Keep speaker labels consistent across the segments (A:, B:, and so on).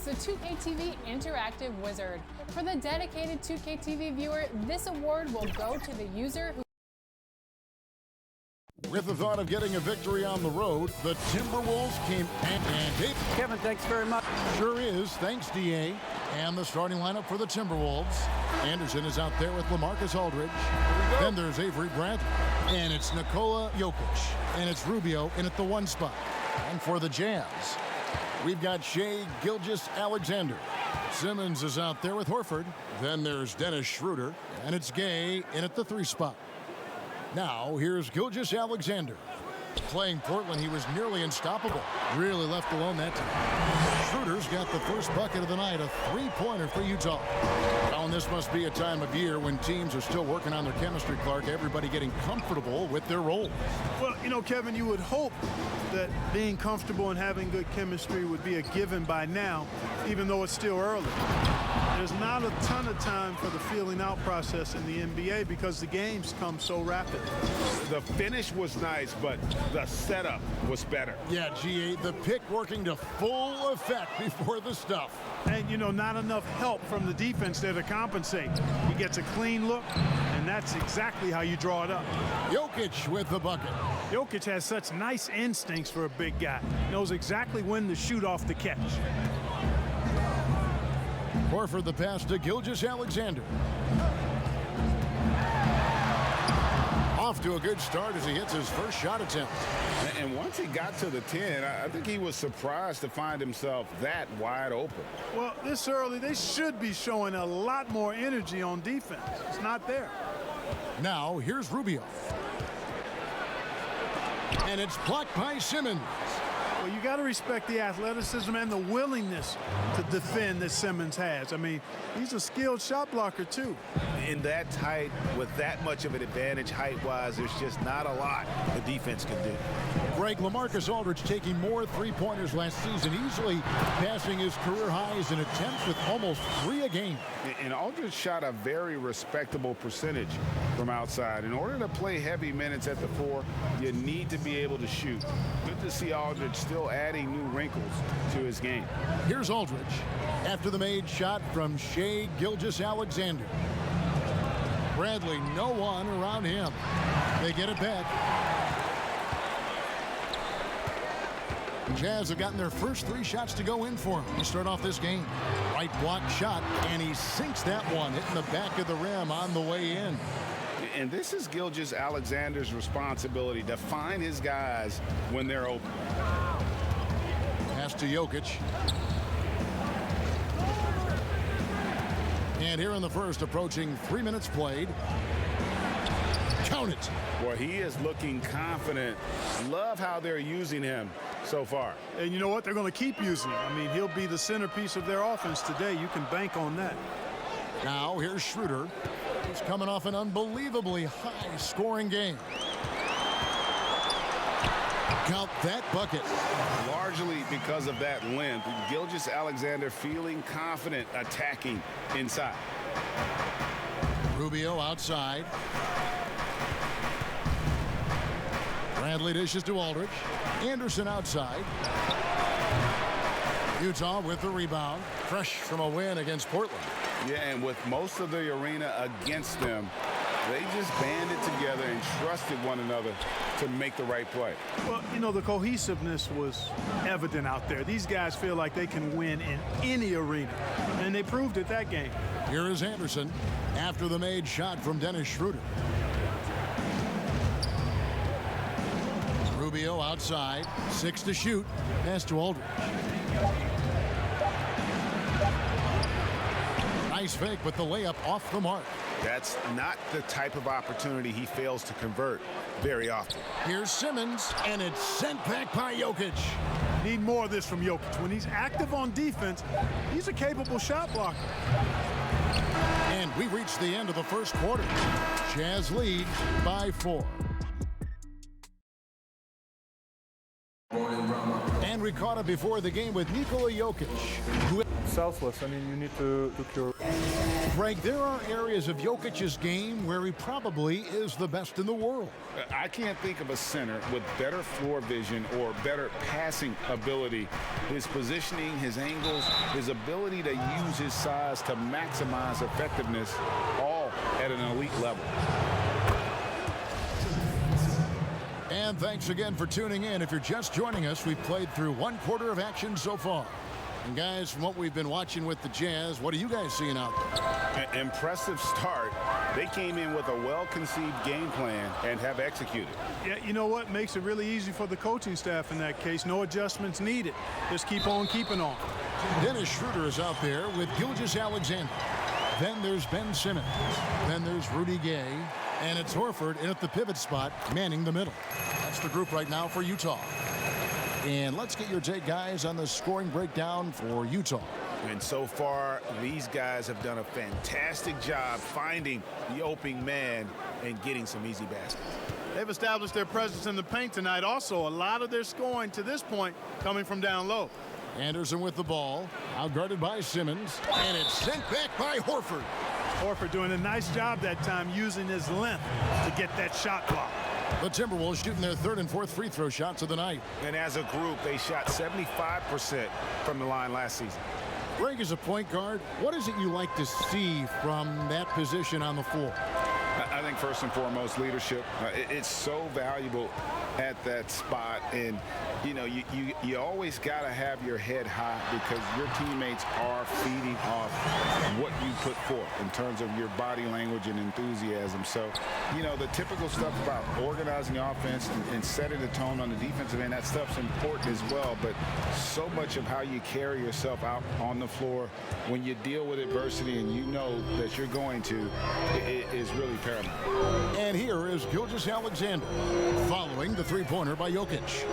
A: the 2K TV Interactive Wizard. For the dedicated 2K TV viewer, this award will go to the user who...
B: With the thought of getting a victory on the road, the Timberwolves came and
C: Kevin, thanks very much.
B: Sure is. Thanks, DA. And the starting lineup for the Timberwolves. Anderson is out there with LaMarcus Aldridge. Then there's Avery Bradley. And it's Nikola Jokic. And it's Rubio in at the 1 spot. And for the Jazz, we've got Shai Gilgeous-Alexander. Simmons is out there with Horford. Then there's Dennis Schroeder. And it's Gay in at the 3 spot. Now, here's Gilgeous-Alexander. Playing Portland, he was nearly unstoppable. Really left alone that time. Schroeder's got the first bucket of the night, a 3-pointer for Utah. Well, and this must be a time of year when teams are still working on their chemistry, Clark. Everybody getting comfortable with their roles.
D: Well, you know, Kevin, you would hope that being comfortable and having good chemistry would be a given by now, even though it's still early. There's not a ton of time for the feeling out process in the NBA because the games come so rapid.
E: The finish was nice, but the setup was better.
B: Yeah, GA, the pick working to full effect before the stuff.
D: And, you know, not enough help from the defense there to compensate. He gets a clean look, and that's exactly how you draw it up.
B: Jokic with the bucket.
D: Jokic has such nice instincts for a big guy. Knows exactly when to shoot off the catch.
B: Horford the pass to Gilgeous-Alexander. Off to a good start as he hits his first shot attempt.
E: And once he got to the 10, I think he was surprised to find himself that wide open.
D: Well, this early, they should be showing a lot more energy on defense. It's not there.
B: Now, here's Rubio. And it's blocked by Simmons.
D: Well, you got to respect the athleticism and the willingness to defend that Simmons has. I mean, he's a skilled shot blocker, too.
F: In that tight, with that much of an advantage height-wise, there's just not a lot the defense can do.
B: Greg, LaMarcus Aldridge taking more 3-pointers last season, easily passing his career highs in attempts with almost 3 a game.
E: And Aldridge shot a very respectable percentage from outside. In order to play heavy minutes at the 4, you need to be able to shoot. Good to see Aldridge still adding new wrinkles to his game.
B: Here's Aldridge after the made shot from Shai Gilgeous-Alexander. Bradley, no one around him. They get it back. Jazz have gotten their first 3 shots to go in for him to start off this game. Right block shot, and he sinks that one, hitting the back of the rim on the way in.
E: And this is Gilgeous-Alexander's responsibility to find his guys when they're open.
B: Pass to Jokic. And here in the first, approaching 3 minutes played. Count it.
E: Boy, he is looking confident. Love how they're using him so far.
D: And you know what? They're going to keep using him. I mean, he'll be the centerpiece of their offense today. You can bank on that.
B: Now here's Schroeder. He's coming off an unbelievably high-scoring game. Count that bucket.
E: Largely because of that length, Gilgeous-Alexander feeling confident attacking inside.
B: Rubio outside. Bradley dishes to Aldridge. Anderson outside. Utah with the rebound. Fresh from a win against Portland.
E: Yeah, and with most of the arena against them, they just banded together and trusted one another to make the right play.
D: Well, you know, the cohesiveness was evident out there. These guys feel like they can win in any arena, and they proved it that game.
B: Here is Anderson after the made shot from Dennis Schroeder. Rubio outside, 6 to shoot. Pass to Aldridge. Nice fake, but the layup off the mark.
F: That's not the type of opportunity he fails to convert very often.
B: Here's Simmons, and it's sent back by Jokic.
D: Need more of this from Jokic. When he's active on defense, he's a capable shot blocker.
B: And we reached the end of the first quarter. Jazz lead by 4. And And we caught up before the game with Nikola Jokic, who...
G: Selfless. I mean, you need to cure.
B: Greg, there are areas of Jokic's game where he probably is the best in the world.
E: I can't think of a center with better floor vision or better passing ability. His positioning, his angles, his ability to use his size to maximize effectiveness, all at an elite level.
B: And thanks again for tuning in. If you're just joining us, we've played through 1/4 of action so far. And guys, from what we've been watching with the Jazz, what are you guys seeing out there?
E: An impressive start. They came in with a well-conceived game plan and have executed.
D: Yeah, you know what? Makes it really easy for the coaching staff in that case. No adjustments needed. Just keep on keeping on.
B: Dennis Schroeder is out there with Gilgeous-Alexander. Then there's Ben Simmons. Then there's Rudy Gay. And it's Horford in at the pivot spot, manning the middle. That's the group right now for Utah. And let's get your take, guys, on the scoring breakdown for Utah.
F: And so far, these guys have done a fantastic job finding the opening man and getting some easy baskets.
D: They've established their presence in the paint tonight. Also, a lot of their scoring to this point coming from down low.
B: Anderson with the ball, outguarded by Simmons, and it's sent back by Horford.
D: Horford doing a nice job that time using his length to get that shot block.
B: The Timberwolves shooting their 3rd and 4th free throw shots of the night.
F: And as a group, they shot 75% from the line last season.
B: Greg, as a point guard, what is it you like to see from that position on the floor?
E: I think first and foremost, leadership. It's so valuable at that spot. And, you know, you always got to have your head high because your teammates are feeding off what you put forth in terms of your body language and enthusiasm. So, you know, the typical stuff about organizing the offense and setting the tone on the defensive end, that stuff's important as well. But so much of how you carry yourself out on the floor when you deal with adversity and you know that you're going to, it is really paramount.
B: And here is Gilgeous-Alexander following the three-pointer by Jokic.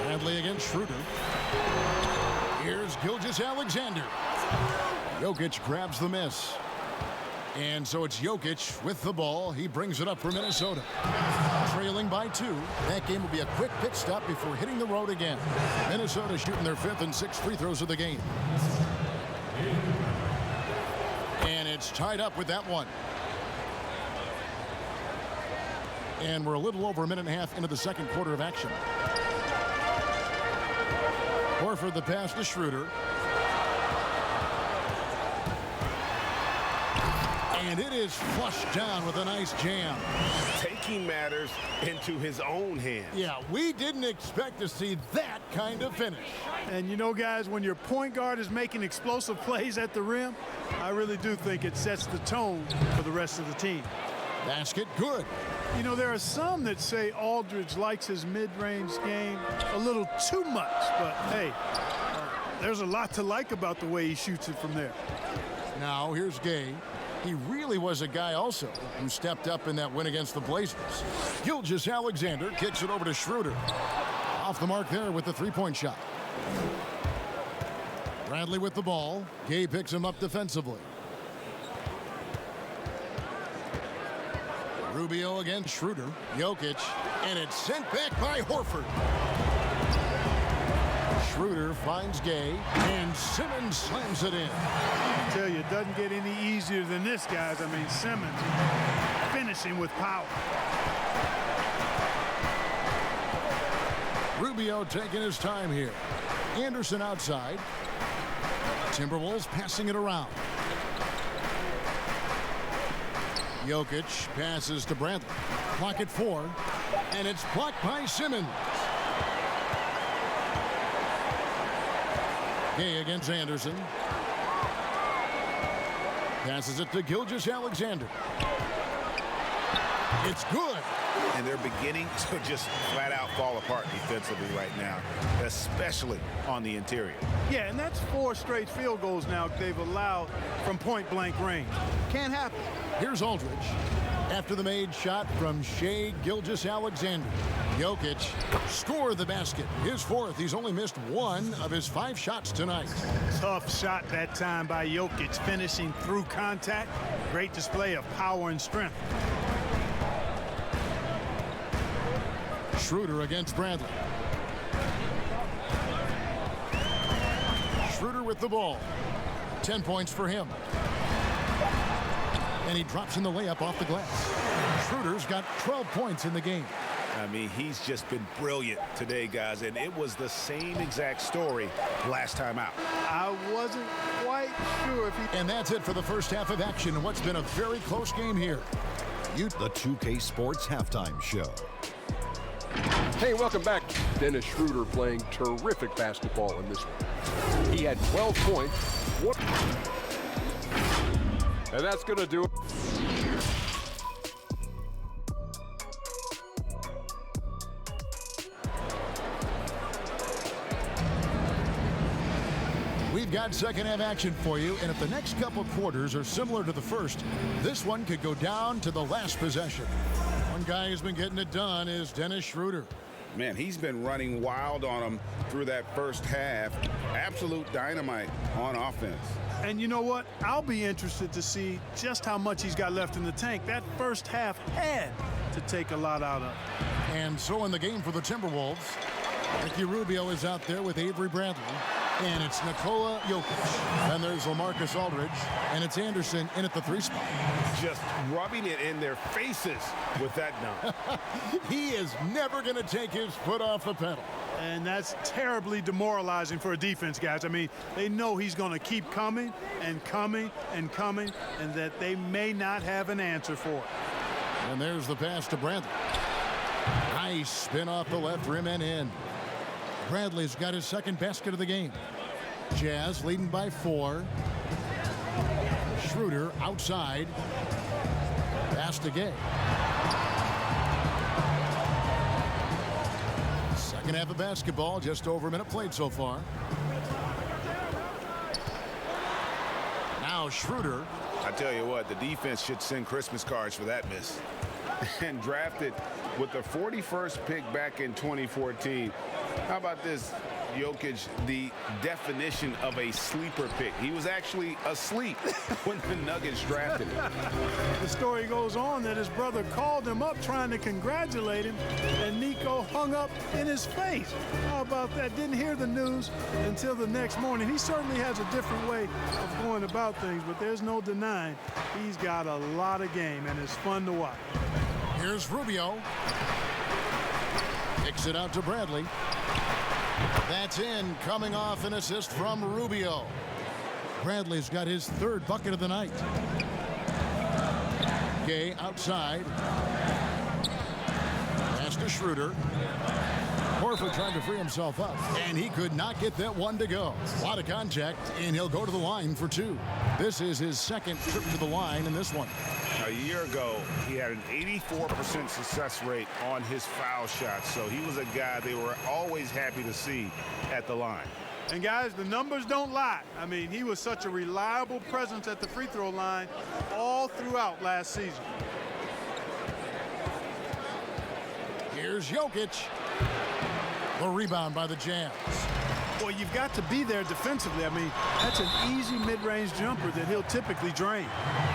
B: Bradley against Schroeder. Here's Gilgeous-Alexander. Jokic grabs the miss. And so it's Jokic with the ball. He brings it up for Minnesota. Trailing by 2. That game will be a quick pit stop before hitting the road again. Minnesota shooting their 5th and 6th free throws of the game. And it's tied up with that one. And we're a little over a minute and a half into the 2nd quarter of action. Horford the pass to Schroeder. And it is flushed down with a nice jam.
F: Taking matters into his own hands.
B: Yeah, we didn't expect to see that kind of finish.
D: And you know, guys, when your point guard is making explosive plays at the rim, I really do think it sets the tone for the rest of the team.
B: Basket good.
D: You know, there are some that say Aldridge likes his mid-range game a little too much, but hey, there's a lot to like about the way he shoots it from there.
B: Now here's Gay. He really was a guy also who stepped up in that win against the Blazers. Gilgeous-Alexander kicks it over to Schroeder. Off the mark there with the three-point shot. Bradley with the ball. Gay picks him up defensively. Rubio against Schroeder. Jokic. And it's sent back by Horford. Schroeder finds Gay. And Simmons slams it in.
D: I tell you, it doesn't get any easier than this, guys. I mean, Simmons finishing with power.
B: Rubio taking his time here. Anderson outside. Timberwolves passing it around. Jokic passes to Bradley. Clock at 4. And it's blocked by Simmons. Gay against Anderson. Passes it to Gilgeous-Alexander. It's good.
F: And they're beginning to just flat out fall apart defensively right now, especially on the interior.
D: Yeah, and that's 4 straight field goals now they've allowed from point-blank range. Can't happen.
B: Here's Aldridge. After the made shot from Shai Gilgeous-Alexander. Jokic scored the basket. His 4th. He's only missed 1 of his 5 shots tonight.
D: Tough shot that time by Jokic, finishing through contact. Great display of power and strength.
B: Schroeder against Bradley. Schroeder with the ball. 10 points for him. And he drops in the layup off the glass. Schroeder's got 12 points in the game.
F: I mean, he's just been brilliant today, guys, and it was the same exact story last time out.
D: I wasn't quite sure if he...
B: And that's it for the first half of action in what's been a very close game here.
H: The 2K Sports Halftime Show.
I: Hey, welcome back. Dennis Schroeder playing terrific basketball in this one. He had 12 points. And that's going to do it.
B: We've got second half action for you, and if the next couple quarters are similar to the first, this one could go down to the last possession. One guy who's been getting it done is Dennis Schroeder.
E: Man, he's been running wild on them through that first half. Absolute dynamite on offense.
D: And you know what? I'll be interested to see just how much he's got left in the tank. That first half had to take a lot out of.
B: And so in the game for the Timberwolves, Ricky Rubio is out there with Avery Bradley. And it's Nikola Jokic. Then there's LaMarcus Aldridge. And it's Anderson in at the 3 spot.
F: Just rubbing it in their faces with that dunk.
B: He is never going to take his foot off the pedal.
D: And that's terribly demoralizing for a defense, guys. I mean, they know he's going to keep coming and coming and coming, and that they may not have an answer for it.
B: And there's the pass to Bradley. Nice spin off the left rim and in. Bradley's got his second basket of the game. Jazz leading by 4. Schroeder outside. Pass to Gay. Second half of basketball, just over a minute played so far. Now Schroeder.
F: I tell you what, the defense should send Christmas cards for that miss.
E: And drafted with the 41st pick back in 2014. How about this? Jokic, the definition of a sleeper pick. He was actually asleep when the Nuggets drafted him.
D: The story goes on that his brother called him up trying to congratulate him, and Nico hung up in his face. How about that? Didn't hear the news until the next morning. He certainly has a different way of going about things, but there's no denying he's got a lot of game, and it's fun to watch.
B: Here's Rubio. Kicks it out to Bradley. That's in, coming off an assist from Rubio. Bradley's got his 3rd bucket of the night. Gay outside. Pass to Schroeder. Horford trying to free himself up, and he could not get that one to go. A lot of contact, and he'll go to the line for 2. This is his second trip to the line in this one.
E: A year ago, he had an 84% success rate on his foul shots, so he was a guy they were always happy to see at the line.
D: And guys, the numbers don't lie. I mean, he was such a reliable presence at the free throw line all throughout last season.
B: Here's Jokic. The rebound by the Jazz.
D: Well, you've got to be there defensively. I mean, that's an easy mid-range jumper that he'll typically drain.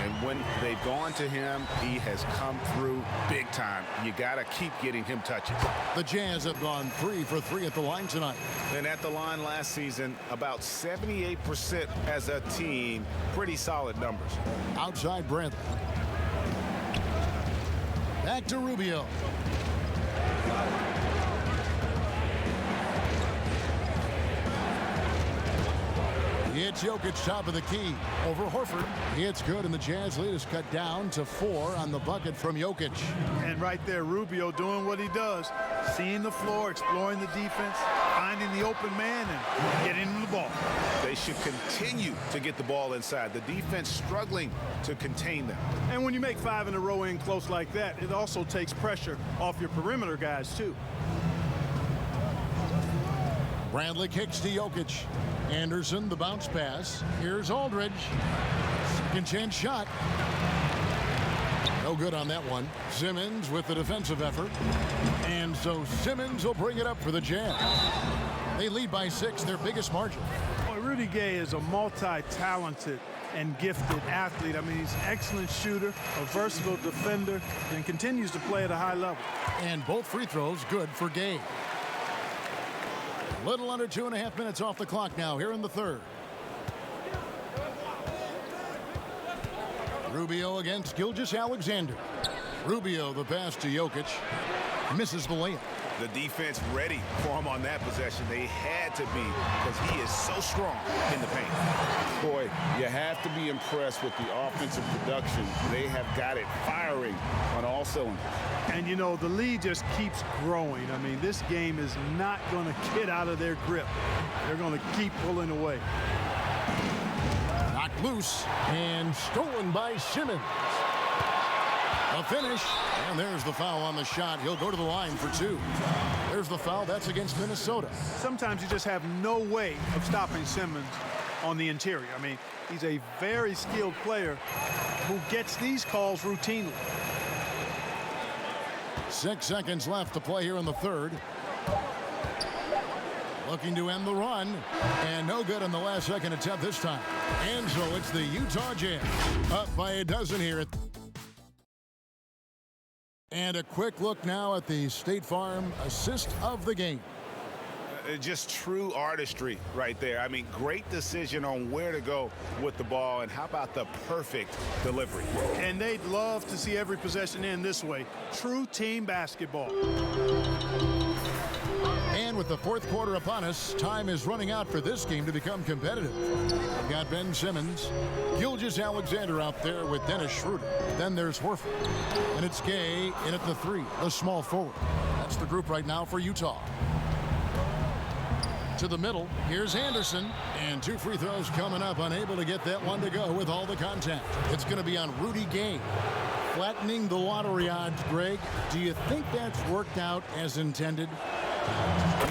E: And when they've gone to him, he has come through big time. You got to keep getting him touches.
B: The Jazz have gone 3 for 3 at the line tonight.
F: And at the line last season, about 78% as a team. Pretty solid numbers.
B: Outside Bradley. Back to Rubio. It's Jokic, top of the key. Over Horford. It's good, and the Jazz lead is cut down to 4 on the bucket from Jokic.
D: And right there, Rubio doing what he does. Seeing the floor, exploring the defense, finding the open man, and getting him the ball.
F: They should continue to get the ball inside. The defense struggling to contain them.
D: And when you make 5 in a row in close like that, it also takes pressure off your perimeter guys, too.
B: Bradley kicks to Jokic. Anderson, the bounce pass. Here's Aldridge. Second chance shot. No good on that one. Simmons with the defensive effort. And so Simmons will bring it up for the Jazz. They lead by 6, their biggest margin.
D: Boy, Rudy Gay is a multi-talented and gifted athlete. I mean, he's an excellent shooter, a versatile defender, and continues to play at a high level.
B: And both free throws good for Gay. A little under 2.5 minutes off the clock now here in the third. Rubio against Gilgeous-Alexander. Rubio, the pass to Jokic, misses the layup.
F: The defense ready for him on that possession. They had to be, because he is so strong in the paint.
E: Boy, you have to be impressed with the offensive production. They have got it firing on all cylinders.
D: And, you know, the lead just keeps growing. I mean, this game is not going to get out of their grip. They're going to keep pulling away.
B: Knocked loose and stolen by Simmons. A finish, and there's the foul on the shot. He'll go to the line for two. There's the foul. That's against Minnesota.
D: Sometimes you just have no way of stopping Simmons on the interior. I mean, he's a very skilled player who gets these calls routinely.
B: 6 seconds left to play here in the third. Looking to end the run, and no good in the last second attempt this time. And so it's the Utah Jazz up by a dozen here. And a quick look now at the State Farm assist of the game.
F: Just true artistry right there. I mean, great decision on where to go with the ball, and how about the perfect delivery?
D: And they'd love to see every possession end this way. True team basketball.
B: And with the fourth quarter upon us, time is running out for this game to become competitive. We've got Ben Simmons, Gilgeous-Alexander out there with Dennis Schroeder. Then there's Horford. And it's Gay in at the three, the small forward. That's the group right now for Utah. To the middle, here's Anderson. And two free throws coming up, unable to get that one to go with all the contact. It's going to be on Rudy Gay. Flattening the lottery odds, Greg. Do you think that's worked out as intended?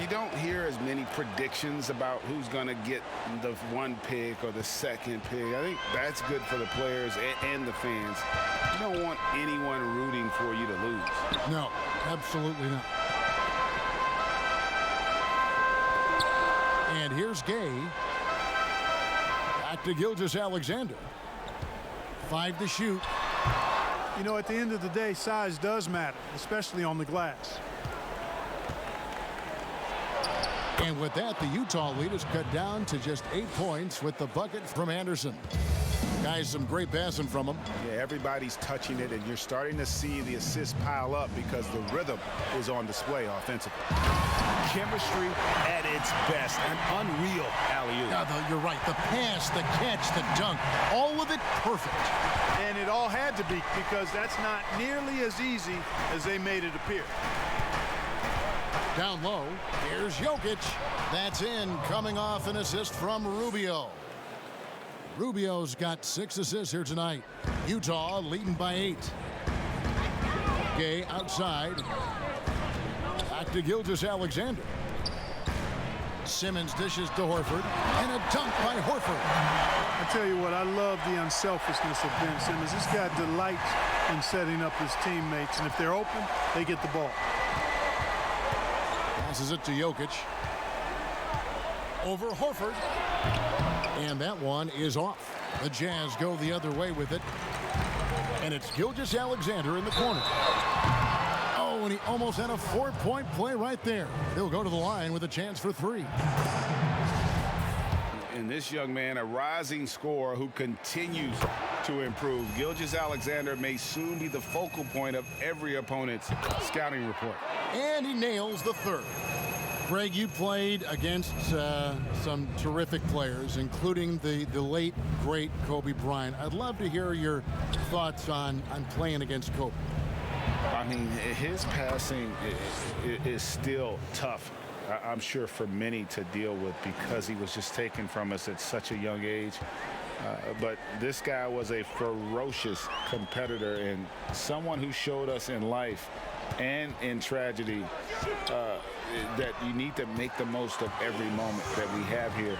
E: You don't hear as many predictions about who's going to get the one pick or the second pick. I think that's good for the players and the fans. You don't want anyone rooting for you to lose.
B: No, absolutely not. And here's Gay. Back to Gilgeous-Alexander. 5 to shoot.
D: You know, at the end of the day, size does matter, especially on the glass.
B: And with that, the Utah lead is cut down to just 8 points with the bucket from Anderson. Guys, some great passing from him.
F: Yeah, everybody's touching it, and you're starting to see the assists pile up because the rhythm is on display offensively. Chemistry at its best. An unreal alley-oop.
B: Yeah, you're right. The pass, the catch, the dunk, all of it perfect.
D: And it all had to be, because that's not nearly as easy as they made it appear.
B: Down low, here's Jokic. That's in, coming off an assist from Rubio. Rubio's got 6 assists here tonight. Utah leading by 8. Gay outside. Back to Gilgeous-Alexander. Simmons dishes to Horford. And a dunk by Horford.
D: I tell you what, I love the unselfishness of Ben Simmons. This guy delights in setting up his teammates. And if they're open, they get the ball.
B: Passes it to Jokic. Over Horford. And that one is off. The Jazz go the other way with it. And it's Gilgeous-Alexander in the corner. Oh, and he almost had a 4-point play right there. He'll go to the line with a chance for 3.
E: And this young man, a rising scorer who continues to improve. Gilgeous-Alexander may soon be the focal point of every opponent's scouting report.
B: And he nails the third. Greg, you played against some terrific players, including the late, great Kobe Bryant. I'd love to hear your thoughts on playing against Kobe.
E: I mean, his passing is still tough, I'm sure, for many to deal with, because he was just taken from us at such a young age. But this guy was a ferocious competitor and someone who showed us in life and in tragedy that you need to make the most of every moment that we have here.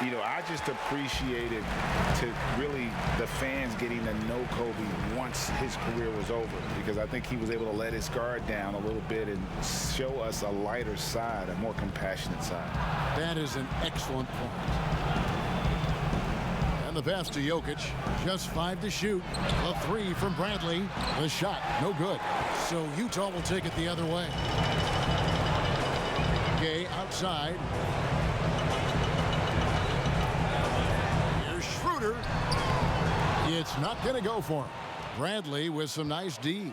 E: You know, I just appreciated really the fans getting to know Kobe once his career was over, because I think he was able to let his guard down a little bit and show us a lighter side, a more compassionate side.
B: That is an excellent point. And the pass to Jokic. Just 5 to shoot. A 3 from Bradley. The shot, no good. So Utah will take it the other way. Gay outside. Here's Schroeder. It's not going to go for him. Bradley with some nice D.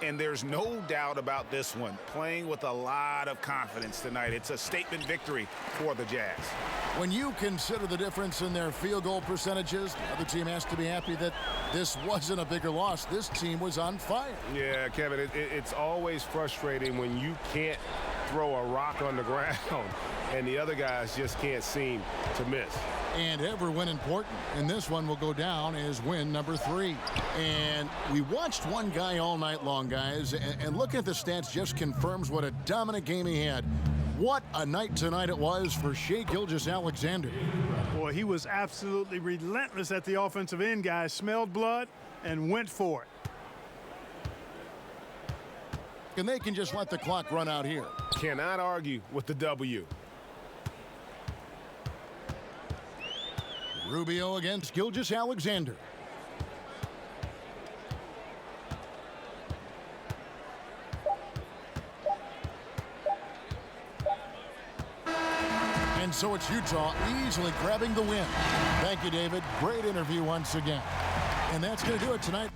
F: And there's no doubt about this one. Playing with a lot of confidence tonight. It's a statement victory for the Jazz.
B: When you consider the difference in their field goal percentages, the other team has to be happy that this wasn't a bigger loss. This team was on fire.
J: Yeah, Kevin, it's always frustrating when you can't throw a rock on the ground and the other guys just can't seem to miss.
B: And every win important. And this one will go down as win number 3. And we watched one guy all night long, guys. And looking at the stats just confirms what a dominant game he had. What a night tonight it was for Shai Gilgeous-Alexander.
D: Boy, he was absolutely relentless at the offensive end, guys. Smelled blood and went for it.
B: And they can just let the clock run out here.
J: Cannot argue with the W.
B: Rubio against Gilgeous-Alexander. And so it's Utah easily grabbing the win. Thank you, David. Great interview once again. And that's going to do it tonight.